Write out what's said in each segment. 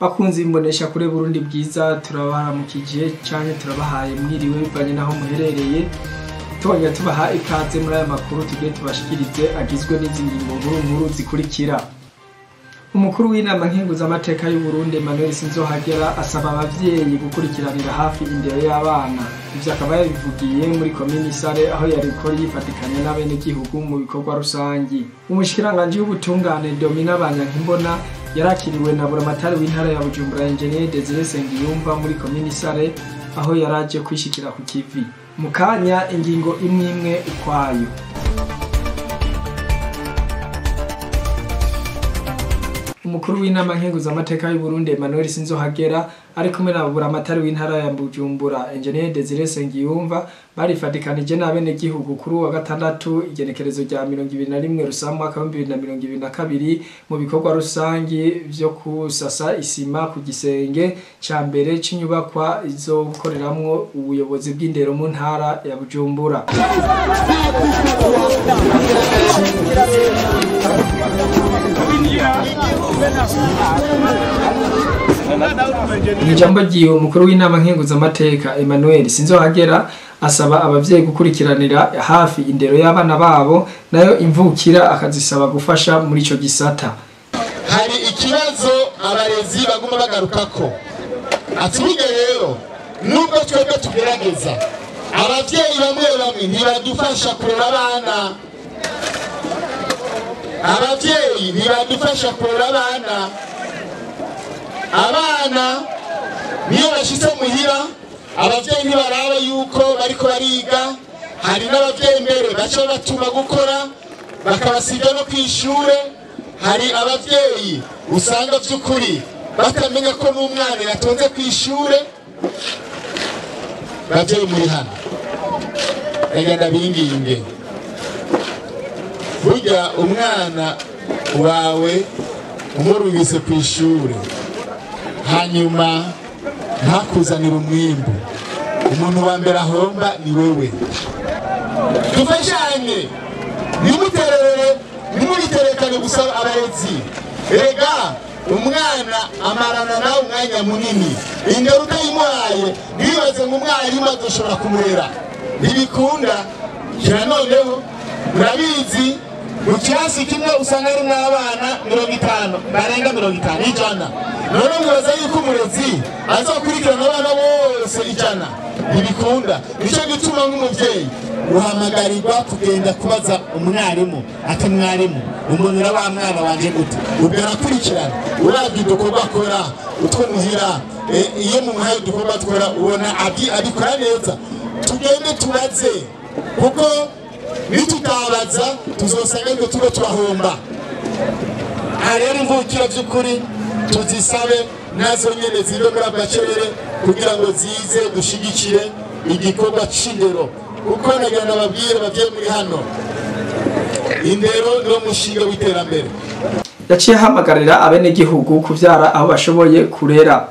bakunze imbonesha kure Burundi bwiza turabaramukije canke turabahaye mwiriwe bivanye naho muherereye tubonye tubaha ikaze muri aya makuru tugiye tubashikirize agizwe n'izi ngingo nkuru zikurikira. Umukuru w'inama nkenguzamateka y'u Burundi Emmanuel Sinzohagera asaba abavyeyi gukurikiranira hafi indero y'abana. Ivyo akaba yabivugiye muri komini Sare aho yariko yifatikanya n'abene gihugu mu bikorwa rusangi. Umushikiranganje w'ubutungane Domina Banyankimbona yarakiriwe na buramatari w'intara ya Bujumbura Engineer Desire Sengiyumva muri komini Sare aho yaraje kwishikira ku kivi. Mukanya ingingo imwe ukwayo. Umukuru w'inama nkenguzamateka y'u Burundi Emmanuel Sinzohagera ari kumwe na buramatari w'intara ya Bujumbura Engineer Desire Sengiyumva barifatikanije n'abene gihugu kuri wa gatandatu igenekerezo rya 2021 rusamwa 2022 mu bikorwa rusangi vyo kusasa isima ku gisenge ca mbere c'inyubakwa izo gukoreramwo ubuyobozi bw'indero mu ntara ya Bujumbura. Ijambo ryiwe umukuru w'inama nkenguzamateka Emmanuel Sinzohagera asaba abavyeyi gukurikiranira hafi indero y'abana babo nayo imvukira akazisaba gufasha muri ico gisata. Hari ikibazo abarezi baguma bagarukako atubige rero nubwo twebwe tugerageza abavyeyi bamwe ntibadufasha kurera abana. Abavyeyi ntibadufasha kurera abana niyo bashitse muhira abavyeyi ntibaraba yuko bariko bariga. Hari n'abavyeyi mbere baca batuma gukora bakabasiga no kw'ishure. Hari abavyeyi usanga vy'ukuri batamenya ko n'umwana yatonze kw'ishure. Bavyeyi muri hano egenda binginge burya umwana wawe umurungise kw'ishure hanyuma ntakuzanira umwimbu, umuntu wa mbere ahomba ni wewe. Dufashanye nimuriterekane gusaba abarezi. Ega umwana amarana nawe umwanya munini, indero utayimuhaye ntibibaze ngo umwarimu azoshobora kumurera, ntibikunda. Kira noneho murabizi mu kirasi kimwe usanga harimwo abana 50 barenga 50 ijana. None mwibaza yuko umurezi azokurikirana abana bose ijana? Ntibikunda. Nico gituma nk'umuvyeyi uhamagarirwa kugenda kubaza umwarimu ati mwarimu umbonera wa mwana wanje gute, uberakurikirana uravye udukorwa akora utwo muhira. Iyo mu muhaye udukorwa twora ubona abikora neza, tugende tubaze kuko nitutabaza tuzosanga ngo tuba turahomba. Rero imvukira vy'ukuri tuzisabe nazo nyene zibe muri agacerere kugira ngo zize dushigikire igikorwa c'indero, kuko nagenda babwire bavye muri hano indero no mushinga w'iterambere. Yaciye hamagarira abene gihugu kuvyara aho bashoboye kurera.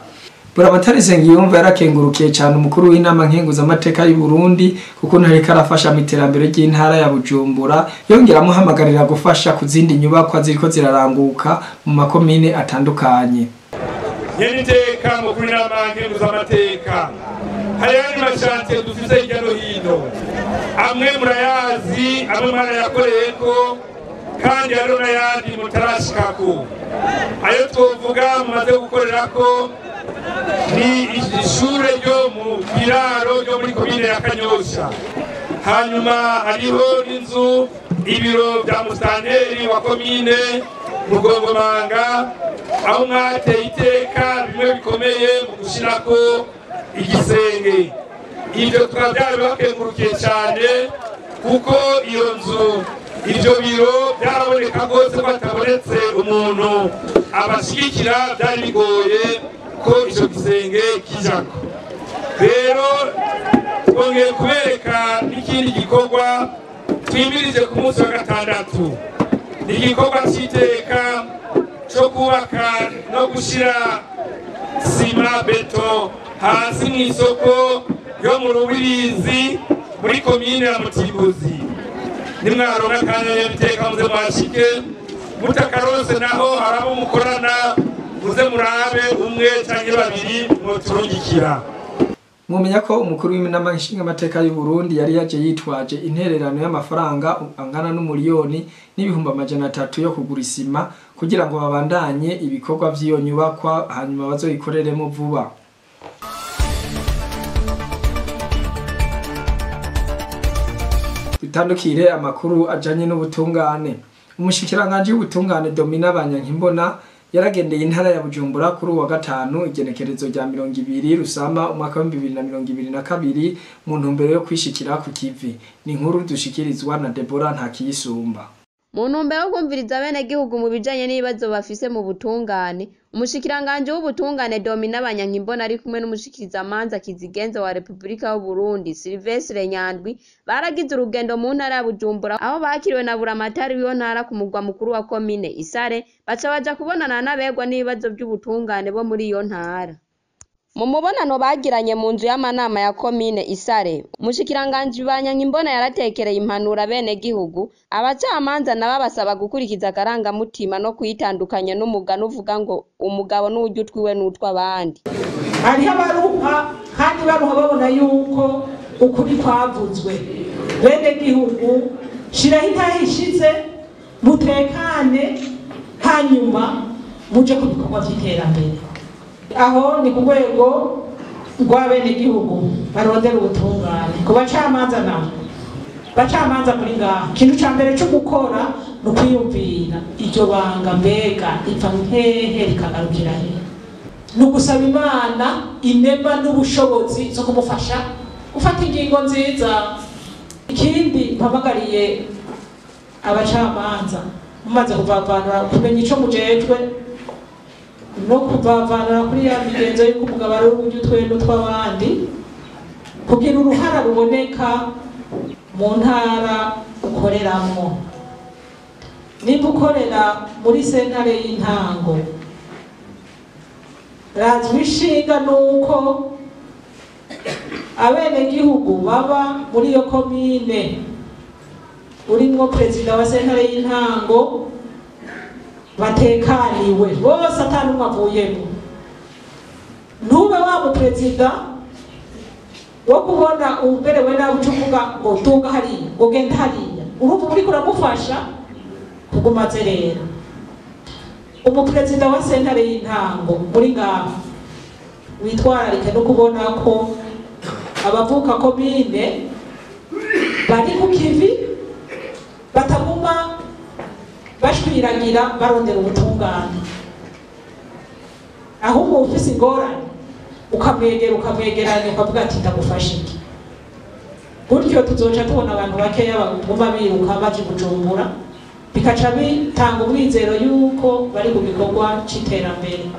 Buramatari Sengiyumva yarakengurukiye cyane umukuru w'inama nkenguzamateka y'u Burundi kuko ntariko arafasha mu iterambere ry'intara ya Bujumbura, yongera amuhamagarira gufasha ku zindi nyubakwa ziriko ziraranguka mu makomine atandukanye. Yeniteka mukuru w'inama nkenguzamateka hari mashanti dufise hirya no hino, amwe murayazi amwe mwarayakoreyeko kandi hariho n'ayandi mutarashikako. Ayo twovuga mumaze gukorerako ni ishure ryo mu biraro ryo muri komine ya Kanyosha, hanyuma hariho n'inzu ibiro bya musitanteri wa komine Mugongomanga aho mwateye iteka bimwe bikomeye mu gushirako igisenge. Ivyo tukaba bakengurukiye cyane kuko iyo nzu ivyo biro byaraboneka rwose ko atabonetse umuntu abashigikira, byari bigoye ko ico gisenge kijako. Rero twongeye kubereka n'ikindi gikorwa twimirije ku munsi wa gatandatu. Ni igikorwa c'iteka co kubaka no gushira sima beto hasi mw'isoko yo mu Rubirizi muri komine ya Mutimbuzi. Nimwaronka akanya y'iteka muze mwashike mutakarose naho harabo mukorana muze murabe umwe canke babiri muturungikira. Mumenya ko umukuru w'inama nshingamateka y'u Burundi yari yaje yitwaje intererano y'amafaranga angana n'umuliyoni n'ibihumbi 300 yo kugura isima kugira ngo babandanye ibikorwa vy'iyo nyubakwa hanyuma bazoyikoreremo vuba. Dutandukire amakuru ajanye n'ubutungane. Umushikiranganje w'ubutungane Domina Banyankimbona yaragendeye intara ya Bujumbura kuri wa gatanu igenekerezo rya 20 Rusama umwaka wa 2022 mu ntumbero yo kwishikira ku kivi. Ni inkuru dushikirizwa na Deborah Ntakiyisumba. Mu ntumbero yo kumviriza bene gihugu mu bijanye n'ibibazo bafise mu butungane, umushikiranganje w'ubutungane Domina Banyankimbona ari kumwe n'umushikirizamanza Kizigenza wa Republika y'u Burundi Sylvestre Nyandwi baragize urugendo mu ntara ya Bujumbura aho bakiriwe na buramatari w'iyo ntara ku mugwa mukuru wa komine Isare baca baja kubonana n'abegwa n'ibibazo by'ubutungane bo muri iyo ntara. Mu mubonano bagiranye mu nzu y'amanama ya komine Isare, umushikiranganje Banyankimbona yaratekereye impanura bene gihugu, abacamanza nabo basaba gukurikiza akarangamutima no kwitandukanya n'umugani uvuga ngo umugabo n'uryo utwiwe n'utw'abandi. Hariho abaruha kandi baruha babona yuko ukuri kwavuzwe. Bene gihugu shiraho intahishize mutekane hanyuma muje ku bikorwa vy'iterambere. Aho ni ku rwego rw'abene gihugu barondera ubutungane ku bacamanza nabo bacamanza muri ngaha ikintu ca mbere cyo gukora no kwiyumvira iryo banga mbega ipfa nkehe rikagarukira he no gusaba Imana inema n'ubushobozi zo kumufasha gufata ingingo nziza. Ikindi mpamagariye abacamanza mumaze kuvavanura kumenya ico mujejwe no kuvavanura kuri ya migenzo y'uko umugabo ari uburyo utwendo tw'abandi kugira uruhara ruboneka mu ntara ukoreramo. Niba ukorera muri sentare y'intango razwi ishinga nuko abenegihugu baba muri iyo komine urimwo perezida wa sentare y'intango batekaniwe bose atanumwe avuyemo. Ntube wa muperezida wo kubona umberewe nawe ucuvuga ngo tunga hariya ngo genda hariya urumva uri kuramufasha kuguma zerera. Umuperezida wa sentare y'intango muri ngaho witwararike no kubona ko abavuka komine bari ku kivi bataguma bashwiragira barondera ubutungane. Aho ufise ingorane ukamwegeranya ukavuga ati ndagufasha iki. Buryo tuzoca tubona abantu bakeya baguma biruka baje Bujumbura bikaca bitanga umwizero yuko bari mu bikorwa c'iterambere.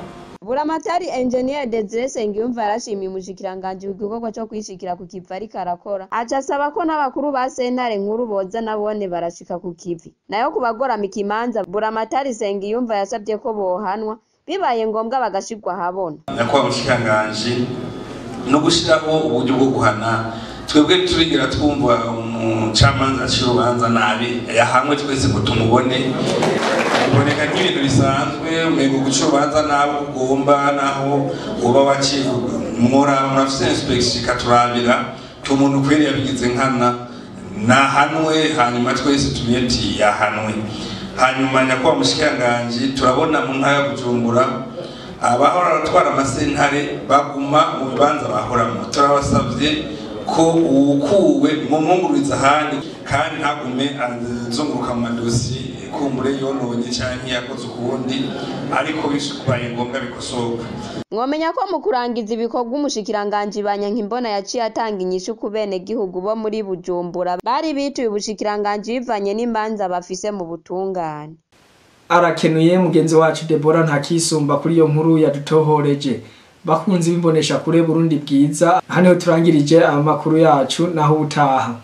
Buramatari Engineer Desire Sengiyumva yarashimiye umushikiranganje w'igikorwa cyo kwishikira ku kivi ariko arakora, aca asaba ko n'abakuru ba sentare nkuru boza nabone barashika ku kivi. Nayo kubagorama ikimanza Buramatari Sengiyumva yasabye ko bohanwa bibaye ngombwa bagashirwa habona. Nyakwa mushikiranganje no gushiraho uburyo bwo guhana twebwe turigira twumva umucamanza cy'urubanza nabi yahamwe twese ngo tumubone uboneka nk'ibintu bisanzwe umego gucurubanza nabo ugomba naho uba wakivuga murafise inspection katurabira tumuntu kweri yabigize nkana nahanwe hanyuma twese tumyeti yahanwe. Hanyuma nyakwa mushikiranganje turabona mu ntara ya Bujumbura abahora batwara amasentare baguma mu bibanza bahoramo. Turabasabye ko ukuwe mu mwunguriza handi kandi ntagume azunguruka mu madosi kumbure yononye canke yakoze ukundi ariko bisukubaye ngombwa bikosoka. Mwomenya ko mu kurangiza ibikorwa umushikiranganje Banyankimbona yaciye atanga inyishu ku bene gihugu bo muri Bujumbura bari bituye ubushikiranganje bivanye n'imbanza bafise mu butungane. Arakenuye mugenzi wacu Deborah Ntakiyisumba kuri iyo nkuru yadutohoreje. Bakunzi bimbonesha kure Burundi bwiza hano turangirije amakuru yacu naho utaha.